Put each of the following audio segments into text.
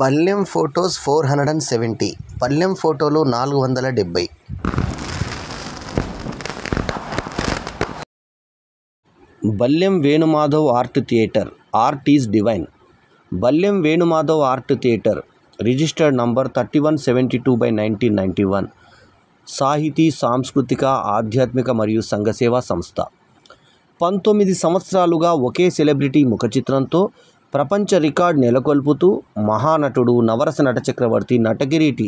పల్లెం ఫొటోస్ 470, పల్లెం ఫోటోలు 470. Ballem Venumadhav art theatre, art is divine. Ballem Venumadhav art theatre, registered number 3172/1991, సాహితీ, సాంస్కృతిక, ఆధ్యాత్మిక మరియు సంఘసేవా సంస్థ. 19 సంవత్సరాలుగా ఒకే సెలబ్రిటీ ముఖ చిత్రంతో ప్రపంచ రికార్డ్ నెలకొల్పుతూ మహానటుడు, నవరస నట చక్రవర్తి, నటకిరీటి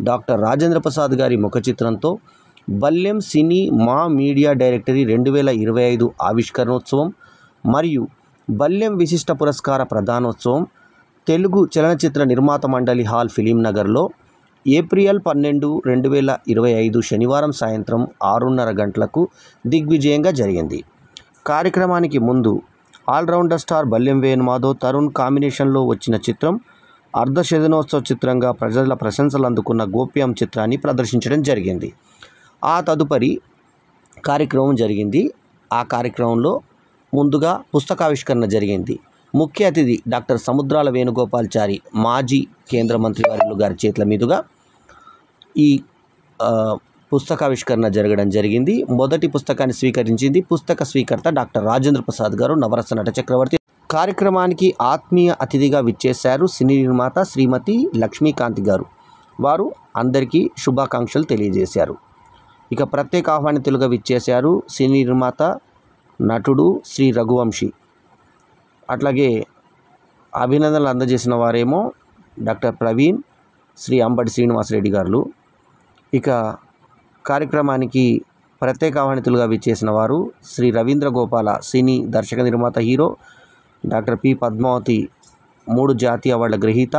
డాక్టర్ రాజేంద్ర ప్రసాద్ గారి ముఖ చిత్రంతో బల్లెం సినీ మా మీడియా డైరెక్టరీ 2025 ఆవిష్కరణోత్సవం మరియు బల్లెం విశిష్ట పురస్కార ప్రదానోత్సవం తెలుగు చలనచిత్ర నిర్మాత మండలి హాల్ ఫిలింనగర్లో ఏప్రిల్ 12, 2025 శనివారం సాయంత్రం 6:30 గంటలకు దిగ్విజయంగా జరిగింది. కార్యక్రమానికి ముందు ఆల్రౌండర్ స్టార్ బల్లెం వేణుమాధవ్, తరుణ్ కాంబినేషన్లో వచ్చిన చిత్రం అర్ధశతదినోత్సవ చిత్రంగా ప్రజల ప్రశంసలు అందుకున్న గోప్యం చిత్రాన్ని ప్రదర్శించడం జరిగింది. ఆ తదుపరి కార్యక్రమం జరిగింది. ఆ కార్యక్రమంలో ముందుగా పుస్తకావిష్కరణ జరిగింది. ముఖ్య అతిథి డాక్టర్ సముద్రాల వేణుగోపాల్చారి, మాజీ కేంద్ర మంత్రి వర్యులు గారి చేతుల మీదుగా ఈ పుస్తకావిష్కరణ జరగడం జరిగింది. మొదటి పుస్తకాన్ని స్వీకరించింది పుస్తక స్వీకర్త డాక్టర్ రాజేంద్ర ప్రసాద్ గారు, నవరస నట చక్రవర్తి. కార్యక్రమానికి ఆత్మీయ అతిథిగా విచ్చేశారు సినీ నిర్మాత శ్రీమతి లక్ష్మీకాంతి గారు. వారు అందరికీ శుభాకాంక్షలు తెలియజేశారు. ఇక ప్రత్యేక ఆహ్వానితులుగా విచ్చేశారు సినీ నిర్మాత, నటుడు శ్రీ రఘువంశీ. అట్లాగే అభినందనలు అందజేసిన వారేమో డాక్టర్ ప్రవీణ్, శ్రీ అంబటి శ్రీనివాసరెడ్డి గారు. ఇక కార్యక్రమానికి ప్రత్యేక ఆహ్వానితులుగా విచ్చేసిన వారు శ్రీ రవీంద్ర గోపాల, సినీ దర్శక నిర్మాత, హీరో, డాక్టర్ పి పద్మావతి, 3 జాతీయ అవార్డుల గ్రహీత,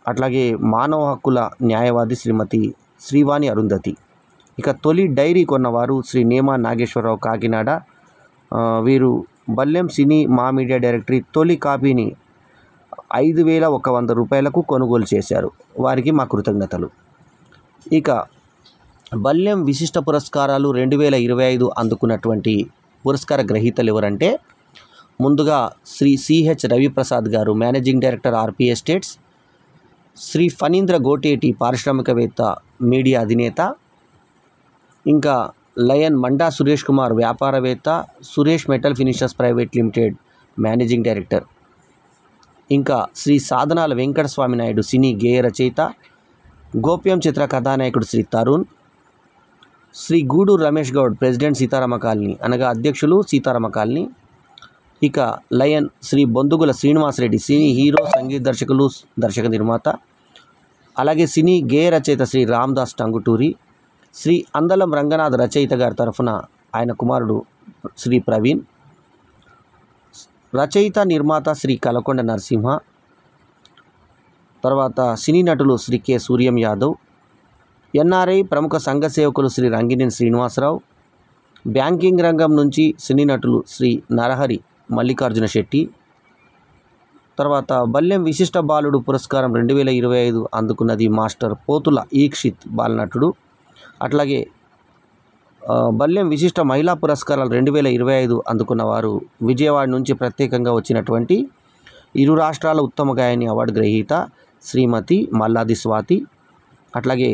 అట్లాగే మానవ హక్కుల న్యాయవాది శ్రీమతి శ్రీవాణి అరుంధతి. ఇక తొలి డైరీ కొన్నవారు శ్రీ నేమా నాగేశ్వరరావు, కాకినాడ. వీరు బల్లెం సినీ మా మీడియా డైరెక్టరీ తొలి కాపీని 5,100 రూపాయలకు కొనుగోలు చేశారు. వారికి మా కృతజ్ఞతలు. ఇక బల్లెం విశిష్ట పురస్కారాలు 2025 అందుకున్నటువంటి పురస్కార గ్రహీతలు ఎవరంటే, ముందుగా శ్రీ సిహెచ్ రవిప్రసాద్ గారు, మేనేజింగ్ డైరెక్టర్, ఆర్పి ఎస్టేట్స్. శ్రీ ఫణీంద్ర గోటేటి, పారిశ్రామికవేత్త, మీడియా అధినేత. ఇంకా లయన్ మండా సురేష్ కుమార్, వ్యాపారవేత్త, Suresh metal finishers private limited managing director. ఇంకా శ్రీ సాధనాల వెంకటస్వామి నాయుడు, సినీ గేయ రచయిత. గోప్యం చిత్ర కథానాయకుడు శ్రీ తరుణ్. శ్రీ గూడూరు రమేష్ గౌడ్, ప్రెసిడెంట్, సీతారామ కాలనీ, అనగా అధ్యక్షులు, సీతారామ కాలనీ. ఇక lion Shri Bondugula Srinivasareddy, cine hero, సంగీత దర్శకులు, దర్శక నిర్మాత. అలాగే సినీ గేయ రచయిత శ్రీ రామ్దాస్ టంగుటూరి. శ్రీ అందలం రంగనాథ్ రచయిత గారి తరఫున ఆయన కుమారుడు శ్రీ ప్రవీణ్. రచయిత నిర్మాత శ్రీ కలకొండ నరసింహ. తర్వాత సినీ నటులు శ్రీ కె సూర్యం యాదవ్. ఎన్ఆర్ఐ ప్రముఖ సంఘ సేవకులు శ్రీ రంగినేని శ్రీనివాసరావు. బ్యాంకింగ్ రంగం నుంచి సినీ నటులు శ్రీ నరహరి, మల్లికార్జున శెట్టి. తర్వాత బల్లెం విశిష్ట బాలుడు పురస్కారం 2025 అందుకున్నది మాస్టర్ పోతుల ఈక్షిత్, బాలనటుడు. అట్లాగే బల్లెం విశిష్ట మహిళా పురస్కారాలు 2025 అందుకున్నవారు విజయవాడ నుంచి ప్రత్యేకంగా వచ్చినటువంటి ఇరు రాష్ట్రాల ఉత్తమ గాయని అవార్డు గ్రహీత శ్రీమతి మల్లాది స్వాతి. అట్లాగే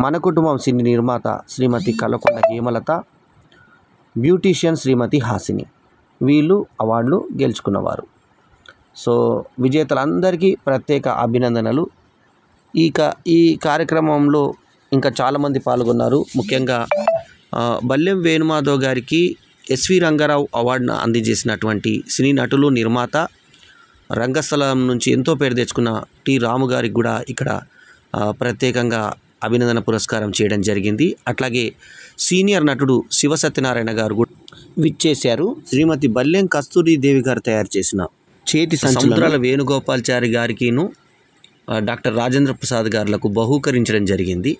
మన కుటుంబం సినీ నిర్మాత శ్రీమతి కలకొండ హేమలత, బ్యూటీషియన్ శ్రీమతి హాసిని. వీళ్ళు అవార్డులు గెలుచుకున్నవారు. సో విజేతలందరికీ ప్రత్యేక అభినందనలు. ఈ కార్యక్రమంలో ఇంకా చాలామంది పాల్గొన్నారు. ముఖ్యంగా బల్లెం వేణుమాధవ్ గారికి ఎస్వి రంగారావు అవార్డును అందజేసినటువంటి సినీ నటులు, నిర్మాత, రంగస్థలం నుంచి ఎంతో పేరు తెచ్చుకున్న టి రాము గారికి కూడా ఇక్కడ ప్రత్యేకంగా అభినందన పురస్కారం చేయడం జరిగింది. అట్లాగే సీనియర్ నటుడు శివ సత్యనారాయణ గారు కూడా విచ్చేశారు. శ్రీమతి బల్లెం కస్తూరిదేవి గారు తయారు చేసిన చేతి సముద్రాల వేణుగోపాల్చారి గారికిను డాక్టర్ రాజేంద్ర ప్రసాద్ గారులకు బహూకరించడం జరిగింది.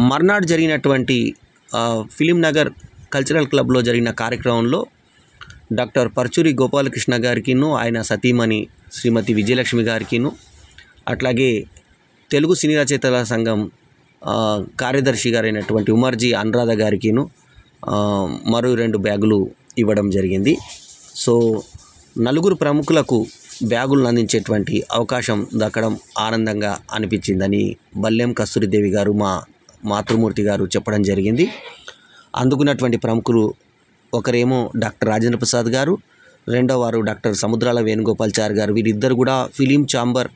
మర్నాడు జరిగినటువంటి ఫిలింనగర్ కల్చరల్ క్లబ్లో జరిగిన కార్యక్రమంలో డాక్టర్ పర్చూరి గోపాలకృష్ణ గారికిను, ఆయన సతీమణి శ్రీమతి విజయలక్ష్మి గారికిను, అట్లాగే తెలుగు సినీ రచయితల సంఘం కార్యదర్శి గారైనటువంటి ఉమర్జీ అనురాధ గారికిను మరో 2 బ్యాగులు ఇవ్వడం జరిగింది. సో నలుగురు ప్రముఖులకు బ్యాగులను అందించేటువంటి అవకాశం దక్కడం ఆనందంగా అనిపించిందని బల్లెం కస్తూరిదేవి గారు, మా మాతృమూర్తి గారు చెప్పడం జరిగింది. అందుకున్నటువంటి ప్రముఖులు ఒకరేమో డాక్టర్ రాజేంద్ర ప్రసాద్ గారు, రెండో వారు డాక్టర్ సముద్రాల వేణుగోపాల్చారి గారు. వీరిద్దరు కూడా ఫిలిం ఛాంబర్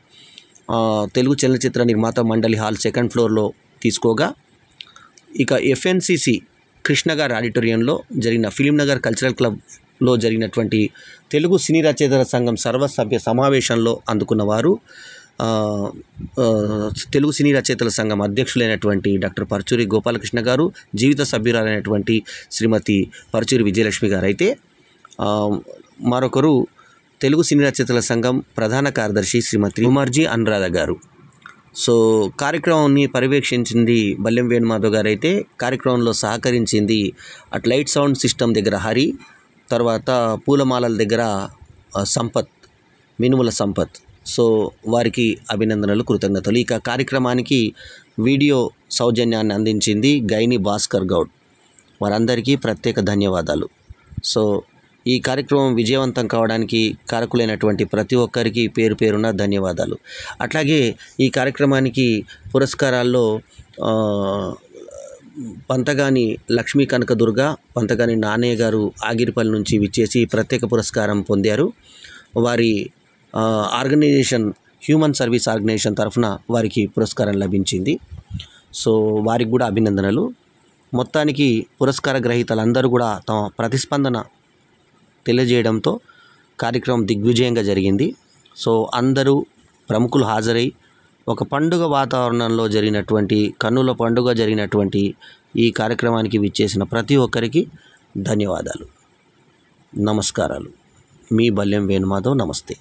తెలుగు చలనచిత్ర నిర్మాత మండలి హాల్ 2nd ఫ్లోర్లో తీసుకోగా, ఇక ఎఫ్ఎన్సిసి కృష్ణ గారి ఆడిటోరియంలో జరిగిన ఫిలిం నగర్ కల్చరల్ క్లబ్లో జరిగినటువంటి తెలుగు సినీ రచయితల సంఘం సర్వసభ్య సమావేశంలో అందుకున్నవారు తెలుగు సినీ రచయితల సంఘం అధ్యక్షులైనటువంటి డాక్టర్ పరుచూరి గోపాలకృష్ణ గారు, జీవిత సభ్యురాలైనటువంటి శ్రీమతి పరుచూరి విజయలక్ష్మి గారు. అయితే మరొకరు తెలుగు సినీ రచయితల సంఘం ప్రధాన కార్యదర్శి శ్రీమతి ఉమర్జీ అనురాధ గారు. సో కార్యక్రమాన్ని పర్యవేక్షించింది బల్లెం వేణుమాధవ్ గారు. అయితే కార్యక్రమంలో సహకరించింది అట్ లైట్ సౌండ్ సిస్టమ్ దగ్గర హరి, తర్వాత పూలమాలల దగ్గర సంపత్, మినుముల సంపత్. సో వారికి అభినందనలు, కృతజ్ఞతలు. ఇక కార్యక్రమానికి వీడియో సౌజన్యాన్ని అందించింది గైని భాస్కర్ గౌడ్. వారందరికీ ప్రత్యేక ధన్యవాదాలు. సో ఈ కార్యక్రమం విజయవంతం కావడానికి కారకులైనటువంటి ప్రతి ఒక్కరికి పేరు పేరున ధన్యవాదాలు. అట్లాగే ఈ కార్యక్రమానికి పురస్కారాల్లో పంతగాని లక్ష్మీ కనకదుర్గ, పంతగాని నానయ్య గారు ఆగిరిపల్లి నుంచి విచ్చేసి ప్రత్యేక పురస్కారం పొందారు. వారి ఆర్గనైజేషన్ హ్యూమన్ సర్వీస్ ఆర్గనైజేషన్ తరఫున వారికి పురస్కారం లభించింది. సో వారికి కూడా అభినందనలు. మొత్తానికి పురస్కార గ్రహీతలందరూ కూడా తమ ప్రతిస్పందన తెలియజేయడంతో కార్యక్రమం దిగ్విజయంగా జరిగింది. సో అందరూ ప్రముఖులు హాజరై ఒక పండుగ వాతావరణంలో జరిగినటువంటి, కన్నుల పండుగ జరిగినటువంటి ఈ కార్యక్రమానికి విచ్చేసిన ప్రతి ఒక్కరికి ధన్యవాదాలు, నమస్కారాలు. మీ బల్లెం వేణుమాధవ్. నమస్తే.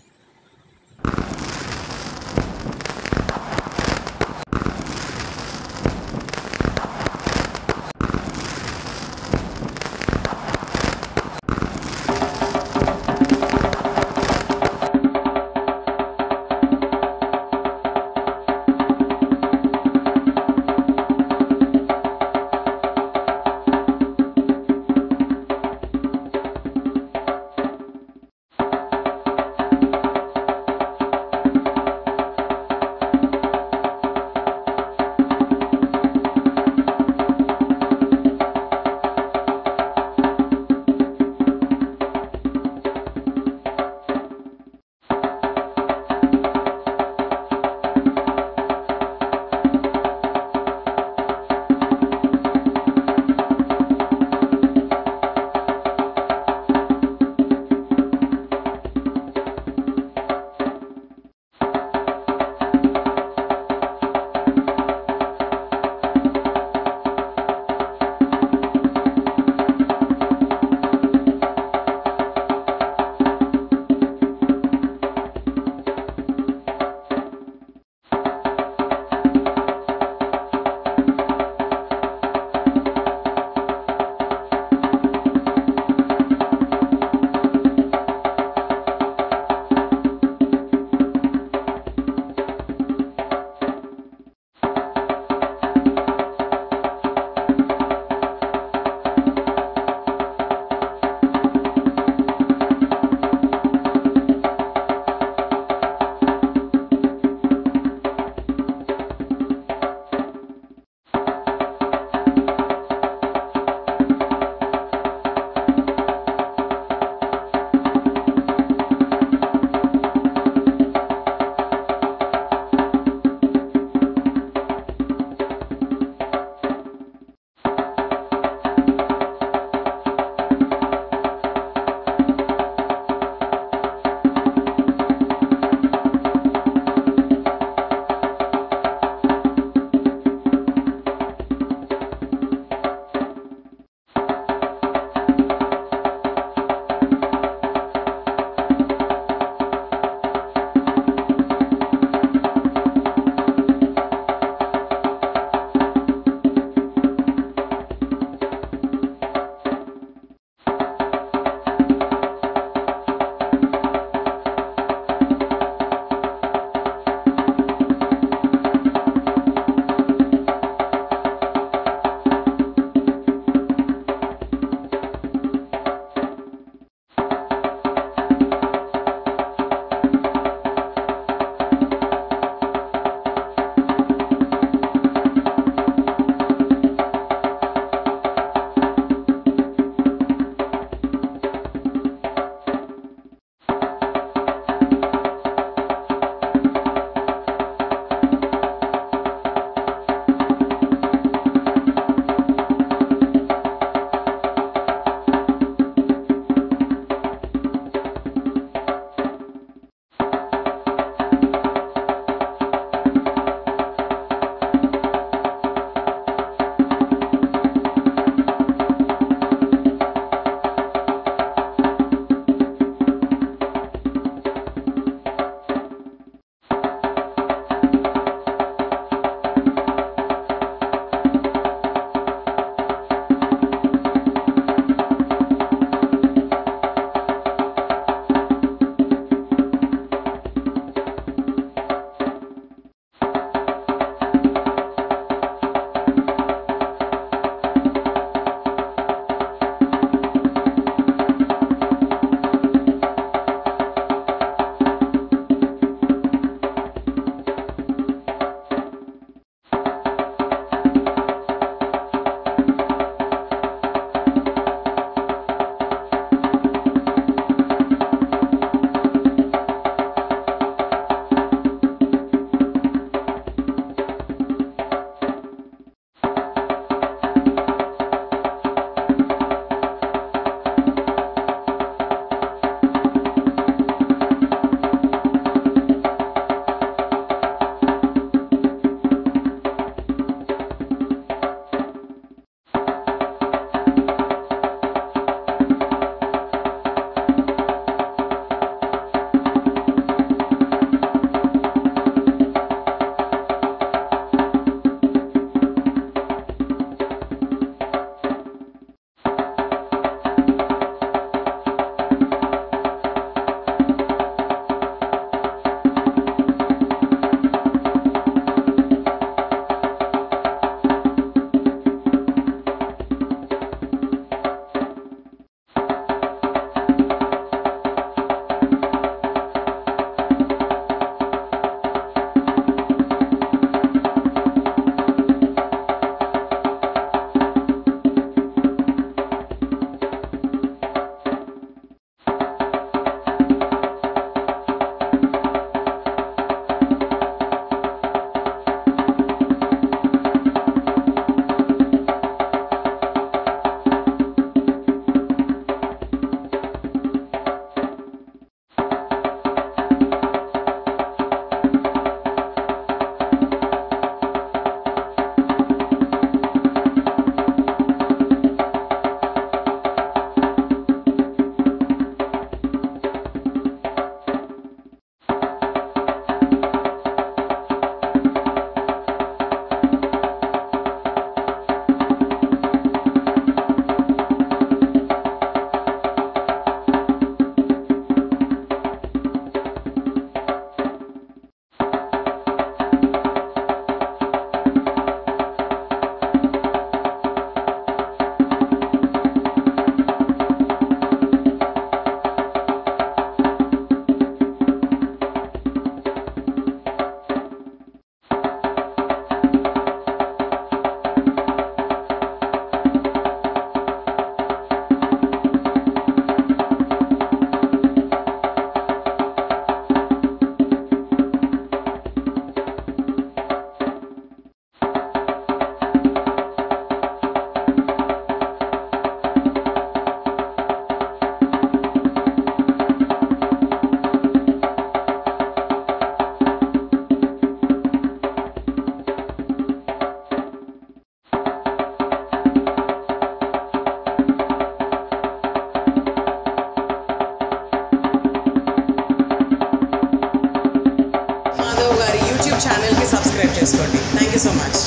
ఛానల్కి సబ్స్క్రైబ్ చేసుకోండి. Thank you so much.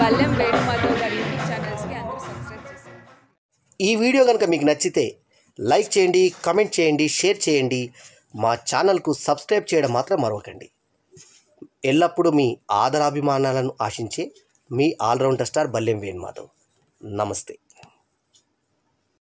Ballem Venumadhav గారి యూట్యూబ్ ఛానల్స్కి అందరూ సబ్స్క్రైబ్ చేశారు. ఈ వీడియో కనుక మీకు నచ్చితే లైక్ చేయండి, కామెంట్ చేయండి, షేర్ చేయండి. మా ఛానల్కు సబ్స్క్రైబ్ చేయడం మాత్రం మరవకండి. ఎల్లప్పుడూ మీ ఆదరాభిమానాలను ఆశించే మీ ఆల్రౌండర్ స్టార్ బల్లెం వేణుమాధవ్. నమస్తే.